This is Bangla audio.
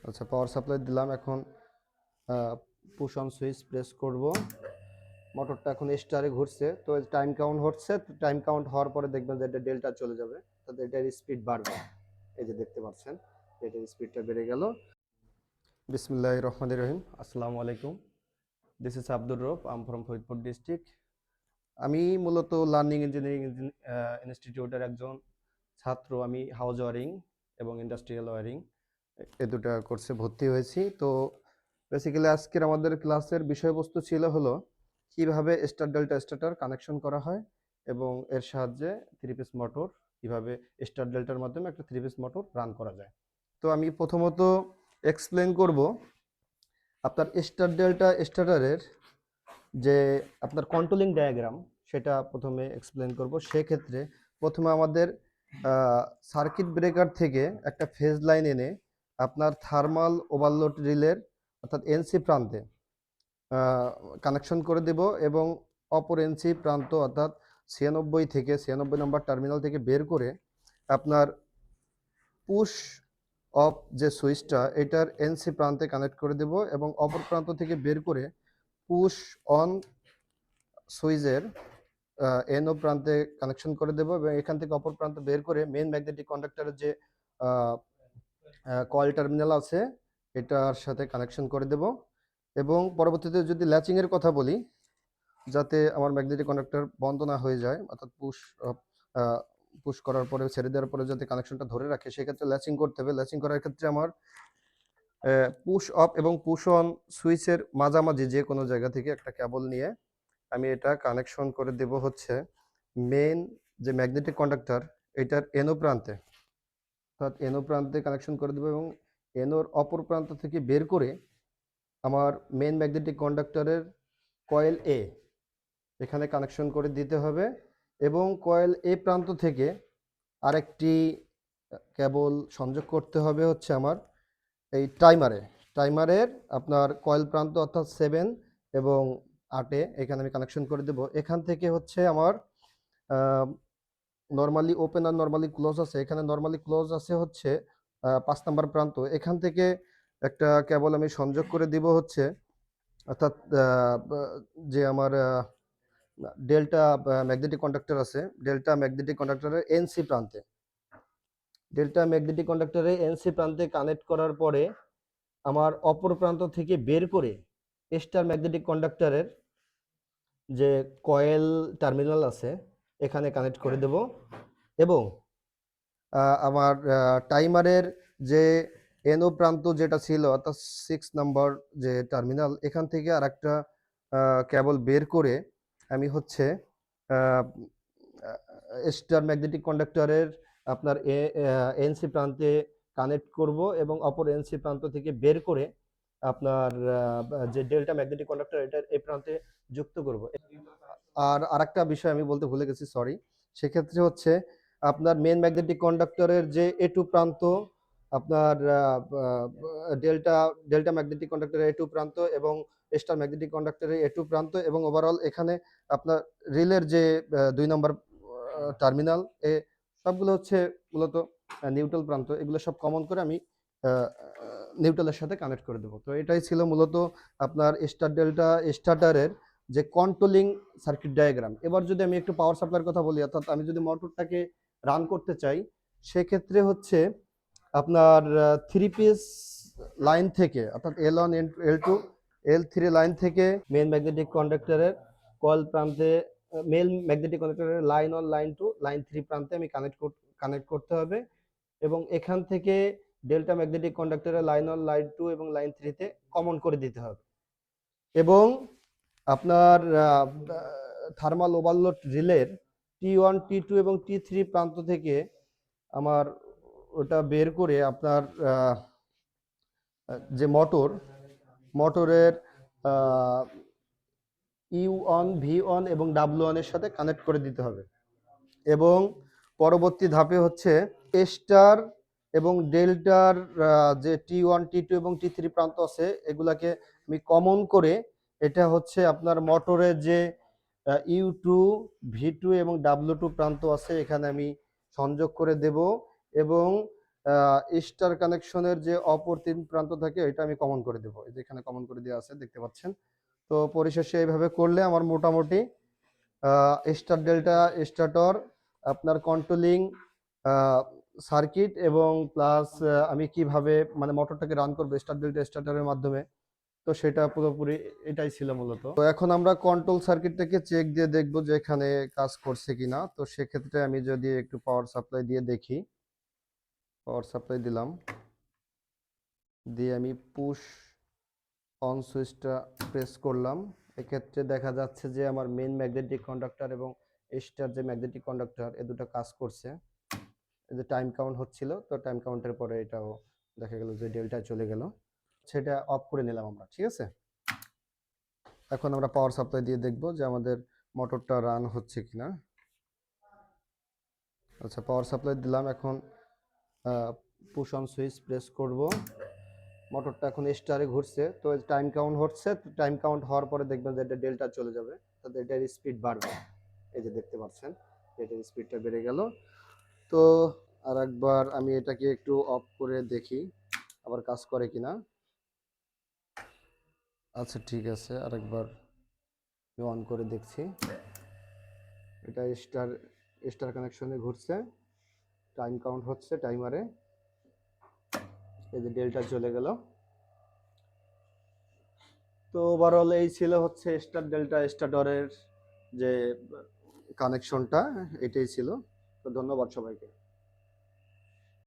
আচ্ছা, পাওয়ার সাপ্লাই দিলাম। এখন পুশ অন সুইচ প্রেস করব। মোটরটা এখন স্টারে ঘুরছে, তো টাইম কাউন্ট হচ্ছে। টাইম কাউন্ট হওয়ার পরে দেখবেন যে এটা ডেল্টা চলে যাবে, তাতে এটার স্পিড বাড়বে। এই যে দেখতে পাচ্ছেন এটার স্পিডটা বেড়ে গেল। বিসমিল্লাহির রহমানির রহিম। আসসালামু আলাইকুম। দিস ইজ আব্দুর রব, আম ফ্রম ফরিদপুর ডিস্ট্রিক্ট। আমি মূলত লার্নিং ইঞ্জিনিয়ারিং ইনস্টিটিউটের একজন ছাত্র। আমি হাউস ওয়ারিং এবং ইন্ডাস্ট্রিয়াল ওয়ারিং এ দুটা কোর্সে ভর্তি হয়েছি। তো বেসিক্যালি আজকের আমাদের ক্লাসের বিষয়বস্তু ছিল হলো কিভাবে স্টার ডেল্টা স্টার্টার কানেকশন করা হয় এবং এর সাহায্যে থ্রি পিস মোটর কিভাবে স্টার ডেল্টার মাধ্যমে একটা থ্রি পিস মোটর রান করা যায়। তো আমি প্রথমত এক্সপ্লেন করব আপনার স্টার ডেল্টা স্টার্টারের যে আপনার কন্ট্রোলিং ডায়াগ্রাম, সেটা প্রথমে এক্সপ্লেন করব। সেক্ষেত্রে প্রথমে আমাদের সার্কিট ব্রেকার থেকে একটা ফেজ লাইন এনে আপনার থার্মাল ওভারলোড রিলের অর্থাৎ এনসি প্রান্তে কানেকশন করে দেব এবং অপর এনসি প্রান্ত অর্থাৎ 96 নম্বর টার্মিনাল থেকে বের করে আপনার পুশ অফ যে সুইচটা এটার এনসি প্রান্তে কানেক্ট করে দেব এবং অপর প্রান্ত থেকে বের করে পুশ অন সুইচের এনও প্রান্তে কানেকশন করে দেব এবং এখান থেকে অপর প্রান্ত বের করে মেইন ম্যাগনেটিক কন্ডাক্টরের যে কয়েল টার্মিনাল আছে এটার সাথে কানেকশন করে দেব। এবং পরবর্তীতে যদি ল্যাচিং এর কথা বলি, যাতে আমার ম্যাগনেটিক কন্ডাক্টর বন্ধ না হয়ে যায়, অর্থাৎ পুশ করার পরে ছেড়ে দেওয়ার পরে যাতে কানেকশনটা ধরে রাখে, সেক্ষেত্রে ল্যাচিং করতে হবে। ল্যাচিং করার ক্ষেত্রে আমার পুশ অফ এবং পুশ অন সুইচের মাঝামাঝি যে কোনো জায়গা থেকে একটা কেবল নিয়ে আমি এটা কানেকশন করে দেব হচ্ছে মেইন যে ম্যাগনেটিক কন্ডাক্টর এটার এনও প্রান্তে, অর্থাৎ এনও প্রান্তে কানেকশন করে দেবো এবং এনোর অপর প্রান্ত থেকে বের করে আমার মেইন ম্যাগনেটিক কন্ডাক্টরের কয়েল এ এখানে কানেকশন করে দিতে হবে এবং কয়েল এ প্রান্ত থেকে আরেকটি কেবল সংযোগ করতে হবে হচ্ছে আমার এই টাইমারের আপনার কয়েল প্রান্ত অর্থাৎ 7 এবং 8-এ এখানে আমি কানেকশন করে দেব। এখান থেকে হচ্ছে আমার নরমালি ওপেন আর নরমালি ক্লোজ আছে। এখানে নরমালি ক্লোজ আছে হচ্ছে 5 নাম্বার প্রান্ত। এখান থেকে একটা কেবল আমি সংযোগ করে দিব হচ্ছে, অর্থাৎ যে আমার ডেল্টা ম্যাগনেটিক কন্ডাক্টর আছে, ডেল্টা ম্যাগনেটিক কন্ডাক্টরের এনসি প্রান্তে। ডেল্টা ম্যাগনেটিক কন্ডাক্টরের এনসি প্রান্তে কানেক্ট করার পরে আমার অপর প্রান্ত থেকে বের করে স্টার ম্যাগনেটিক কন্ডাক্টরের যে কয়েল টার্মিনাল আছে এখানে কানেক্ট করে দেব এবং আমার টাইমারের যে এনও প্রান্ত যেটা ছিল অর্থাৎ 6 নাম্বার যে টার্মিনাল, এখান থেকে আর একটা কেবল বের করে আমি হচ্ছে স্টার ম্যাগনেটিক কন্ডাক্টরের আপনার এনসি প্রান্তে কানেক্ট করব এবং অপর এনসি প্রান্ত থেকে বের করে আপনার যে ডেল্টা ম্যাগনেটিক কন্ডাক্টর এটার এই প্রান্তে যুক্ত করব। আর আরেকটা বিষয় আমি বলতে ভুলে গেছি, সরি। সেক্ষেত্রে হচ্ছে আপনার মেন ম্যাগনেটিক কন্ডাক্টরের যে এ টু প্রান্ত, আপনার ডেল্টা ডেল্টা ম্যাগনেটিক কন্ডাক্টরের এ টু প্রান্ত এবং স্টার ম্যাগনেটিক কন্ডাক্টরের এ টু প্রান্ত এবং ওভারঅল এখানে আপনার রিলের যে 2 নম্বর টার্মিনাল এ সবগুলো হচ্ছে মূলত নিউট্রাল প্রান্ত। এগুলো সব কমন করে আমি নিউট্রালের সাথে কানেক্ট করে দেবো। তো এটাই ছিল মূলত আপনার স্টার ডেল্টা স্টার্টারের যে কন্ট্রোলিং সার্কিট ডায়াগ্রাম। এবার যদি আমি একটু পাওয়ার সাপ্লাইয়ের কথা বলি, অর্থাৎ আমি যদি মোটরটাকে রান করতে চাই, সেক্ষেত্রে হচ্ছে আপনার থ্রি পিস লাইন থেকে, অর্থাৎ L1 L2 L3 লাইন থেকে মেন ম্যাগনেটিক কন্ডাক্টরের কয়েল প্রান্তে, মেল ম্যাগনেটিক কন্ডাক্টরের লাইন 1 লাইন 2 লাইন 3 প্রান্তে আমি কানেক্ট করতে হবে এবং এখান থেকে ডেল্টা ম্যাগনেটিক কন্ডাক্টরের লাইন 1 লাইন 2 এবং লাইন 3 তে কমন করে দিতে হবে এবং আপনার থার্মাল ওভারলোড রিলের T1 T2 এবং T3 প্রান্ত থেকে আমার ওটা বের করে আপনার যে মোটরের U1 V1 এবং W1 এর সাথে কানেক্ট করে দিতে হবে এবং পরবর্তী ধাপে হচ্ছে স্টার এবং ডেল্টার যে T1 T2 এবং T3 প্রান্ত আছে এগুলাকে আমি কমন করে এটা হচ্ছে আপনার মোটরের যে U2 V2 এবং W2 প্রান্ত আছে এখানে আমি সংযোগ করে দেব এবং স্টার কানেকশনের যে অপর 3 প্রান্ত থাকে এটা আমি কমন করে দেবো। এই যে এখানে কমন করে দেওয়া আছে, দেখতে পাচ্ছেন। তো পরিশেষে এইভাবে করলে আমার মোটামুটি স্টার ডেল্টা স্টার্টর, আপনার কন্ট্রোলিং সার্কিট এবং প্লাস আমি কিভাবে মানে মোটরটাকে রান করবো স্টার ডেল্টা স্টার্টারের মাধ্যমে, তো সেটা পুরোপুরি এটাই ছিল মূলত। তো এখন আমরা কন্ট্রোল সার্কিটটাকে চেক দিয়ে দেখবো যে এখানে কাজ করছে কিনা। তো সেক্ষেত্রে আমি যদি একটু পাওয়ার সাপ্লাই দিয়ে দেখি, পাওয়ার সাপ্লাই দিলাম, দিয়ে আমি পুশ অন সুইচটা প্রেস করলাম। এক্ষেত্রে দেখা যাচ্ছে যে আমার মেইন ম্যাগনেটিক কন্ডাক্টর এবং স্টার যে ম্যাগনেটিক কন্ডাক্টর এ দুটো কাজ করছে। এই যে টাইম কাউন্ট হচ্ছিল, তো টাইম কাউন্টের পরে এটাও দেখা গেল যে ডেল্টা চলে গেল। সেটা অফ করে নিলাম আমরা, ঠিক আছে। এখন আমরা পাওয়ার সাপ্লাই দিয়ে দেখব যে আমাদের মোটরটা রান হচ্ছে কিনা। আচ্ছা, পাওয়ার সাপ্লাই দিলাম, এখন পুশ অন সুইচ প্রেস করব। মোটরটা এখন স্টারে ঘুরছে, তো টাইম কাউন্ট হচ্ছে। টাইম কাউন্ট হওয়ার পরে দেখবেন যে এটা ডেল্টা চলে যাবে, তাতে এটার স্পিড বাড়বে। এই যে দেখতে পাচ্ছেন এটার স্পিডটা বেড়ে গেল। তো আর একবার আমি এটাকে একটু অফ করে দেখি আবার কাজ করে কিনা। আচ্ছা ঠিক আছে, আরেকবার অন করে দেখছি। এটা স্টার স্টার কানেকশনে ঘুরছে, টাইম কাউন্ট হচ্ছে টাইমারে। এই যে ডেল্টা চলে গেল। তো ওভারঅল এই ছিল হচ্ছে স্টার ডেল্টা স্টার্টরের যে কানেকশনটা, এটাই ছিল। তো ধন্যবাদ সবাইকে।